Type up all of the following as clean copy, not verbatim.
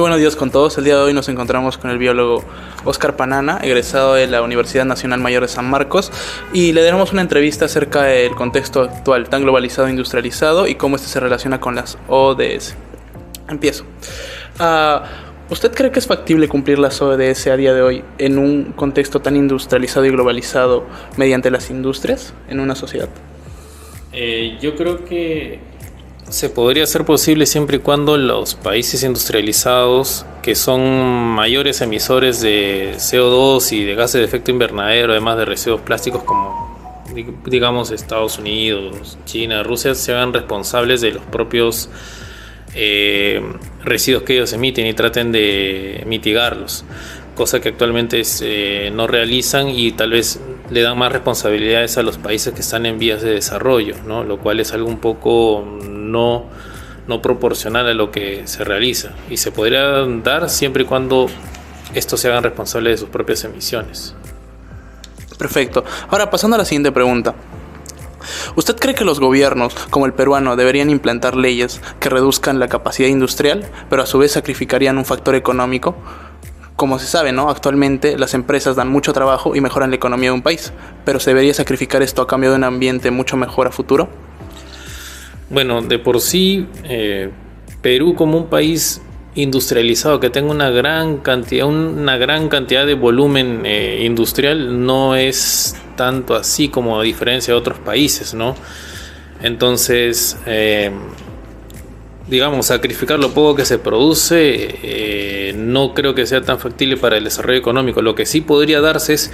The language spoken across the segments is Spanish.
buenos días con todos. El día de hoy nos encontramos con el biólogo Óscar Panana, egresado de la Universidad Nacional Mayor de San Marcos, y le daremos una entrevista acerca del contexto actual tan globalizado e industrializado y cómo este se relaciona con las ODS. Empiezo. ¿Usted cree que es factible cumplir las ODS a día de hoy en un contexto tan industrializado y globalizado mediante las industrias en una sociedad? Yo creo que se podría hacer posible siempre y cuando los países industrializados, que son mayores emisores de CO2 y de gases de efecto invernadero, además de residuos plásticos como, digamos, Estados Unidos, China, Rusia, se hagan responsables de los propios residuos que ellos emiten y traten de mitigarlos, cosa que actualmente no realizan, y tal vez le dan más responsabilidades a los países que están en vías de desarrollo, ¿no? Lo cual es algo un poco no proporcional a lo que se realiza, y se podría dar siempre y cuando estos se hagan responsables de sus propias emisiones. Perfecto. Ahora, pasando a la siguiente pregunta. ¿Usted cree que los gobiernos, como el peruano, deberían implantar leyes que reduzcan la capacidad industrial, pero a su vez sacrificarían un factor económico? Como se sabe, ¿no? Actualmente las empresas dan mucho trabajo y mejoran la economía de un país, pero ¿se debería sacrificar esto a cambio de un ambiente mucho mejor a futuro? Bueno, de por sí, Perú como un país industrializado que tenga una gran cantidad de volumen industrial no es tanto así como a diferencia de otros países, ¿no? Entonces, digamos, sacrificar lo poco que se produce no creo que sea tan factible para el desarrollo económico. Lo que sí podría darse es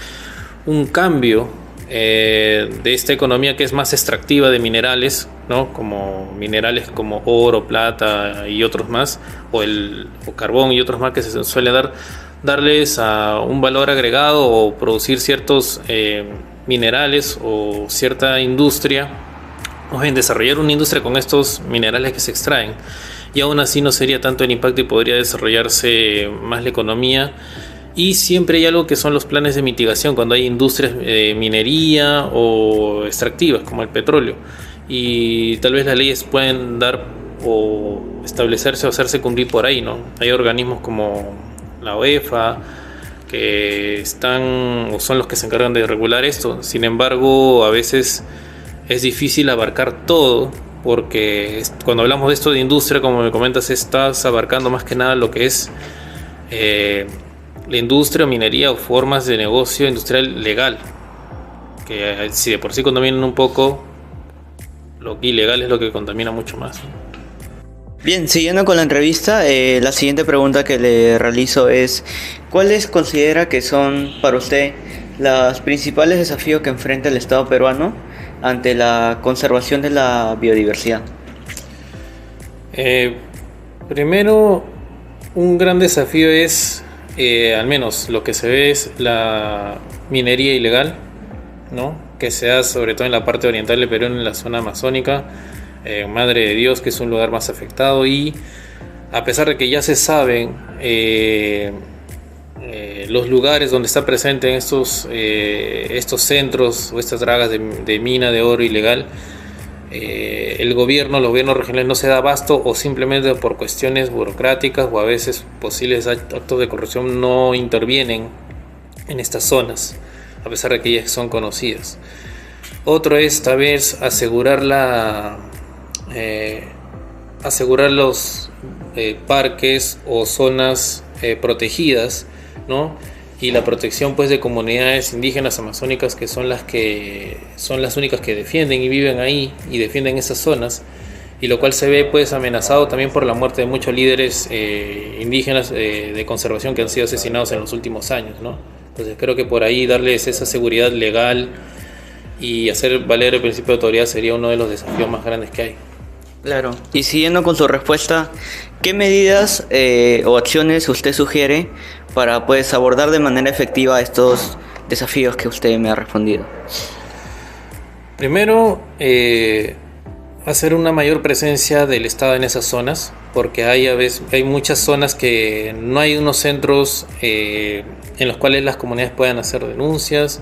un cambio de esta economía que es más extractiva de minerales, ¿no? Como minerales como oro, plata y otros más, o carbón y otros más, que se suele darles a un valor agregado o producir ciertos minerales o cierta industria, o bien desarrollar una industria con estos minerales que se extraen, y aún así no sería tanto el impacto y podría desarrollarse más la economía. Y siempre hay algo que son los planes de mitigación cuando hay industrias de minería o extractivas como el petróleo, y tal vez las leyes pueden dar o establecerse o hacerse cumplir por ahí, ¿no? Hay organismos como la UEFA que están o son los que se encargan de regular esto. Sin embargo, a veces es difícil abarcar todo, porque cuando hablamos de esto de industria, como me comentas, estás abarcando más que nada lo que es la industria o minería o formas de negocio industrial legal, que si de por sí contaminan un poco, lo ilegal es lo que contamina mucho más. Bien, siguiendo con la entrevista, la siguiente pregunta que le realizo es: ¿cuáles considera que son para usted los principales desafíos que enfrenta el Estado peruano ante la conservación de la biodiversidad? Primero, un gran desafío es, al menos lo que se ve, es la minería ilegal, ¿no? Que se da sobre todo en la parte oriental de Perú, en la zona amazónica, Madre de Dios, que es un lugar más afectado, y a pesar de que ya se saben los lugares donde está presente en estos centros o estas dragas de mina de oro ilegal, los gobiernos regionales no se da abasto, o simplemente por cuestiones burocráticas o a veces posibles actos de corrupción no intervienen en estas zonas, a pesar de que ya son conocidas. Otro es tal vez asegurar los parques o zonas protegidas, ¿no? Y la protección, pues, de comunidades indígenas amazónicas, que son las únicas que defienden y viven ahí y defienden esas zonas, y lo cual se ve, pues, amenazado también por la muerte de muchos líderes indígenas de conservación que han sido asesinados en los últimos años, ¿no? Entonces creo que por ahí darles esa seguridad legal y hacer valer el principio de autoridad sería uno de los desafíos más grandes que hay. Claro. Y siguiendo con su respuesta, ¿qué medidas o acciones usted sugiere para, pues, abordar de manera efectiva estos desafíos que usted me ha respondido? Primero, hacer una mayor presencia del Estado en esas zonas, porque hay muchas zonas que no hay unos centros en los cuales las comunidades puedan hacer denuncias,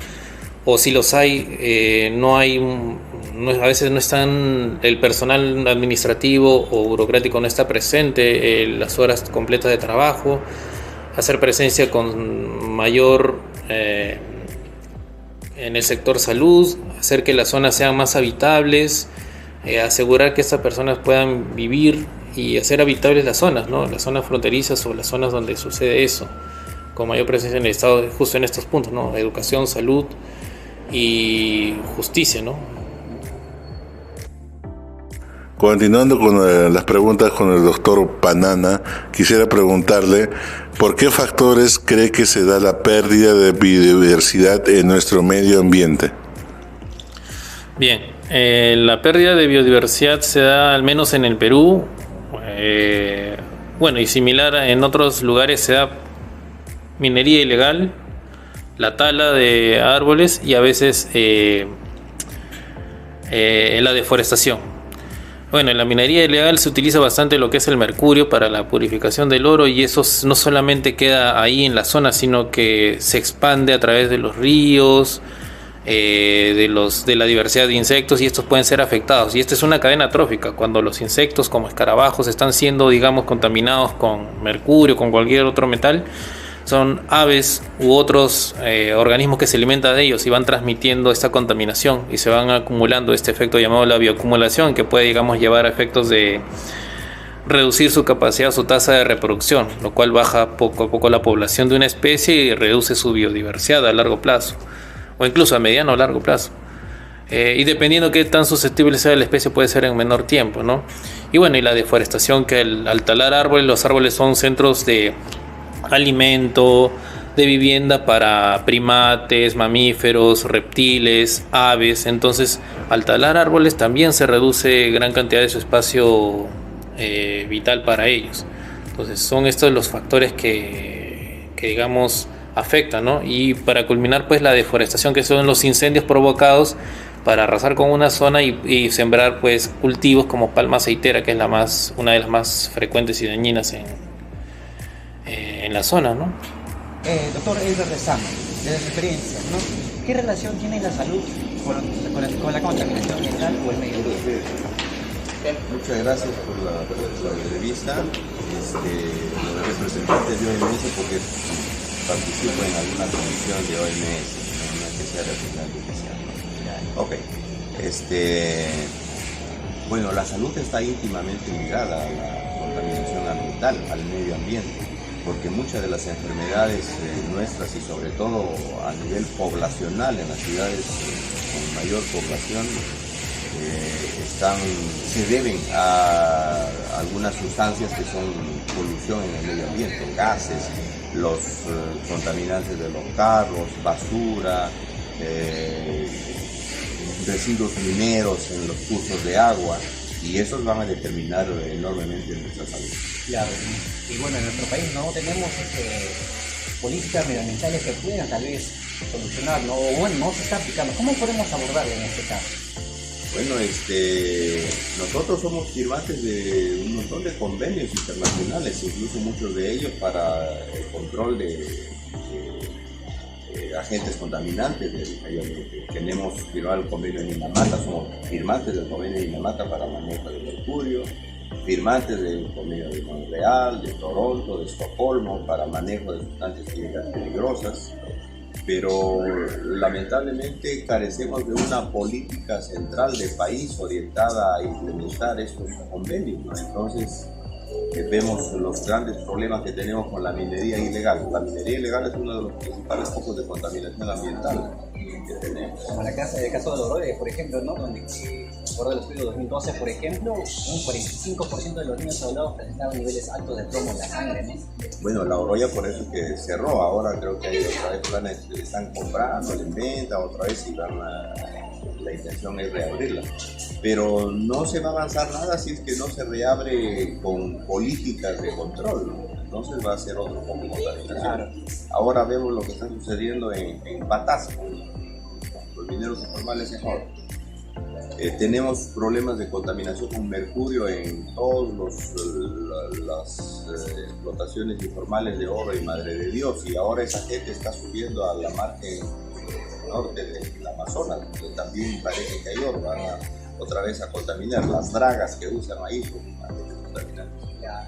o si los hay, a veces no están, el personal administrativo o burocrático no está presente, las horas completas de trabajo, hacer presencia con mayor en el sector salud, hacer que las zonas sean más habitables, asegurar que estas personas puedan vivir y hacer habitables las zonas, ¿no? Las zonas fronterizas o las zonas donde sucede eso, con mayor presencia en el Estado, justo en estos puntos, ¿no? Educación, salud y justicia, ¿no? Continuando con las preguntas con el doctor Panana, quisiera preguntarle ¿por qué factores cree que se da la pérdida de biodiversidad en nuestro medio ambiente? Bien, la pérdida de biodiversidad se da al menos en el Perú, y similar en otros lugares se da minería ilegal, la tala de árboles y a veces la deforestación. Bueno, en la minería ilegal se utiliza bastante lo que es el mercurio para la purificación del oro y eso no solamente queda ahí en la zona, sino que se expande a través de los ríos, de la diversidad de insectos y estos pueden ser afectados. Y esta es una cadena trófica, cuando los insectos como escarabajos están siendo, digamos, contaminados con mercurio, con cualquier otro metal, son aves u otros organismos que se alimentan de ellos y van transmitiendo esta contaminación y se van acumulando este efecto llamado la bioacumulación, que puede, digamos, llevar a efectos de reducir su capacidad, su tasa de reproducción, lo cual baja poco a poco la población de una especie y reduce su biodiversidad a largo plazo o incluso a mediano o largo plazo. Y dependiendo qué tan susceptible sea la especie puede ser en menor tiempo, ¿no? Y bueno, y la deforestación, que al talar árboles, los árboles son centros de alimento, de vivienda para primates, mamíferos, reptiles, aves. Entonces, al talar árboles también se reduce gran cantidad de su espacio vital para ellos. Entonces, son estos los factores que digamos afectan, ¿no? Y para culminar, pues la deforestación, que son los incendios provocados para arrasar con una zona y sembrar pues cultivos como palma aceitera, que es una de las más frecuentes y dañinas en la zona, ¿no? Doctor Edgar Rezama, desde su experiencia, ¿no? ¿Qué relación tiene la salud con la contaminación ambiental o el medio ambiente? Muchas gracias por la entrevista. Los representantes de OMS, porque participo en alguna comisión de OMS, no es que sea representante oficial, ¿no? Ok. Bueno, la salud está íntimamente ligada a la contaminación ambiental, al medio ambiente, porque muchas de las enfermedades nuestras y sobre todo a nivel poblacional en las ciudades con mayor población se deben a algunas sustancias que son polución en el medio ambiente, gases, los contaminantes de los carros, basura, residuos mineros en los cursos de agua, y esos van a determinar enormemente nuestra salud. Claro, y bueno, en nuestro país no tenemos políticas medioambientales que puedan tal vez solucionar, ¿no? O bueno, no se está aplicando. ¿Cómo podemos abordarlo en este caso? Bueno, nosotros somos firmantes de un montón de convenios internacionales, incluso muchos de ellos para el control de agentes contaminantes del medio ambiente. Tenemos firmado el convenio de Minamata, somos firmantes del convenio de Minamata para manejo de mercurio, firmantes del convenio de Montreal, de Toronto, de Estocolmo para manejo de sustancias químicas peligrosas, pero lamentablemente carecemos de una política central de país orientada a implementar estos convenios, ¿no? Entonces vemos los grandes problemas que tenemos con la minería ilegal. La minería ilegal es uno de los principales focos de contaminación ambiental que tenemos. Como el caso de Oroide, por ejemplo, ¿no? Donde, por el estudio 2012, por ejemplo, un 45% de los niños hablados presentaban niveles altos de plomo en la sangre, ¿no? Bueno, la Oroya por eso que cerró. Ahora creo que hay otra vez planes que están comprando en venta, otra vez y la intención es reabrirla. Pero no se va a avanzar nada si es que no se reabre con políticas de control, ¿no? Entonces va a ser otro poco de contaminación. Claro. Ahora vemos lo que está sucediendo en Patasco, los mineros informales en oro. Tenemos problemas de contaminación con mercurio en todas las explotaciones informales de oro y Madre de Dios, y ahora esa gente está subiendo a la margen norte del Amazonas, donde también parece que ellos van otra vez a contaminar. Las dragas que usan ahí son contaminantes. Ya,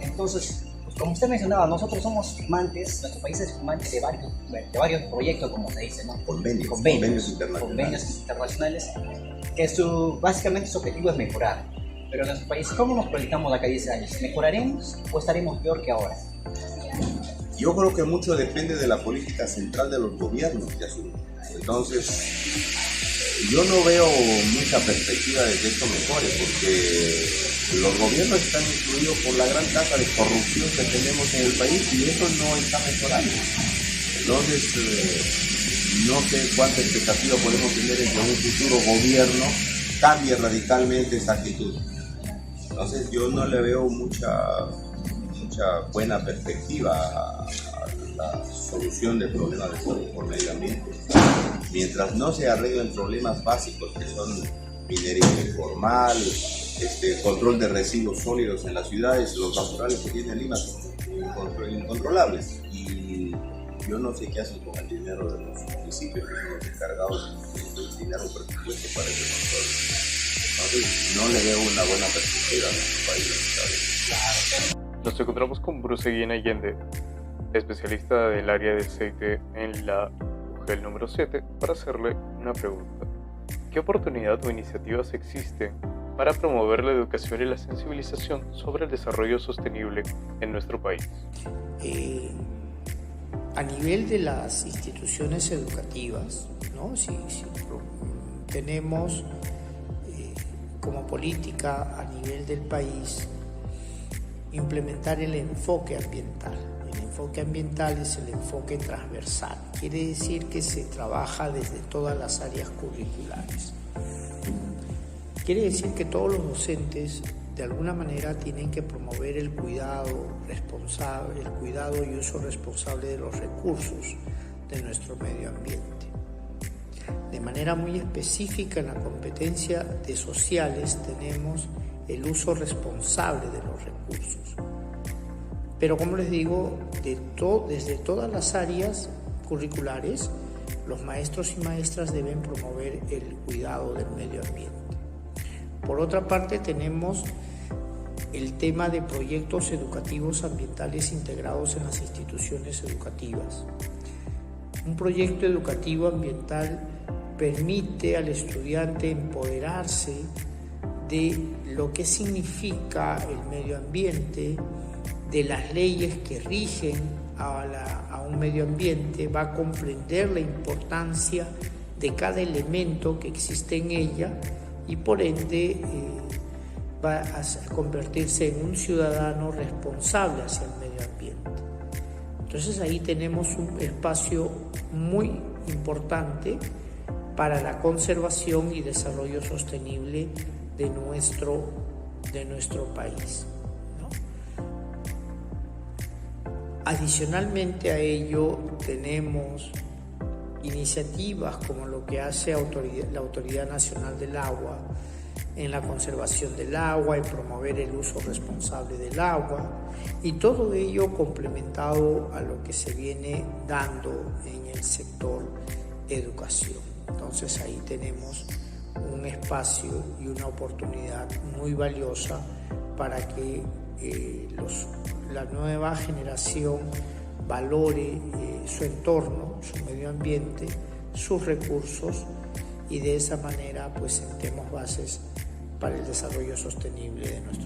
entonces, pues como usted mencionaba, nosotros somos firmantes, nuestro país es firmante de varios proyectos, como se dice, ¿no? Convenios internacionales, que básicamente su objetivo es mejorar. Pero en nuestro país, ¿cómo nos proyectamos de acá a 10 años? ¿Mejoraremos o estaremos peor que ahora? Yo creo que mucho depende de la política central de los gobiernos que asumen. Entonces, yo no veo mucha perspectiva de que esto mejore, porque los gobiernos están influidos por la gran tasa de corrupción que tenemos en el país y eso no está mejorando. Entonces, no sé cuánta expectativa podemos tener en que un futuro gobierno cambie radicalmente esta actitud. Entonces, yo no le veo mucha buena perspectiva a la solución de problemas de salud por medio ambiente. Mientras no se arreglen problemas básicos que son minería informal, control de residuos sólidos en las ciudades, los basurales que tiene Lima son incontrolables. Y yo no sé qué hacen con el dinero de los municipios que son los encargados de destinar un presupuesto para ese control. Entonces, no le veo una buena perspectiva a nuestro país. Nos encontramos con Bruce Guillén Allende, especialista del área de aceite en la UGEL número 7, para hacerle una pregunta. ¿Qué oportunidad o iniciativas existen para promover la educación y la sensibilización sobre el desarrollo sostenible en nuestro país? A nivel de las instituciones educativas, ¿no? Si tenemos como política a nivel del país implementar el enfoque ambiental. El enfoque ambiental es el enfoque transversal, quiere decir que se trabaja desde todas las áreas curriculares. Quiere decir que todos los docentes de alguna manera tienen que promover el cuidado y uso responsable de los recursos de nuestro medio ambiente. De manera muy específica en la competencia de sociales tenemos el uso responsable de los recursos. Pero como les digo, desde todas las áreas curriculares, los maestros y maestras deben promover el cuidado del medio ambiente. Por otra parte, tenemos el tema de proyectos educativos ambientales integrados en las instituciones educativas. Un proyecto educativo ambiental permite al estudiante empoderarse de lo que significa el medio ambiente, de las leyes que rigen a un medio ambiente, va a comprender la importancia de cada elemento que existe en ella y por ende va a convertirse en un ciudadano responsable hacia el medio ambiente. Entonces ahí tenemos un espacio muy importante para la conservación y desarrollo sostenible de nuestro país, ¿no? Adicionalmente a ello tenemos iniciativas como lo que hace la Autoridad Nacional del Agua en la conservación del agua, en promover el uso responsable del agua, y todo ello complementado a lo que se viene dando en el sector educación. Entonces ahí tenemos un espacio y una oportunidad muy valiosa para que la nueva generación valore su entorno, su medio ambiente, sus recursos, y de esa manera pues sentemos bases para el desarrollo sostenible de nuestro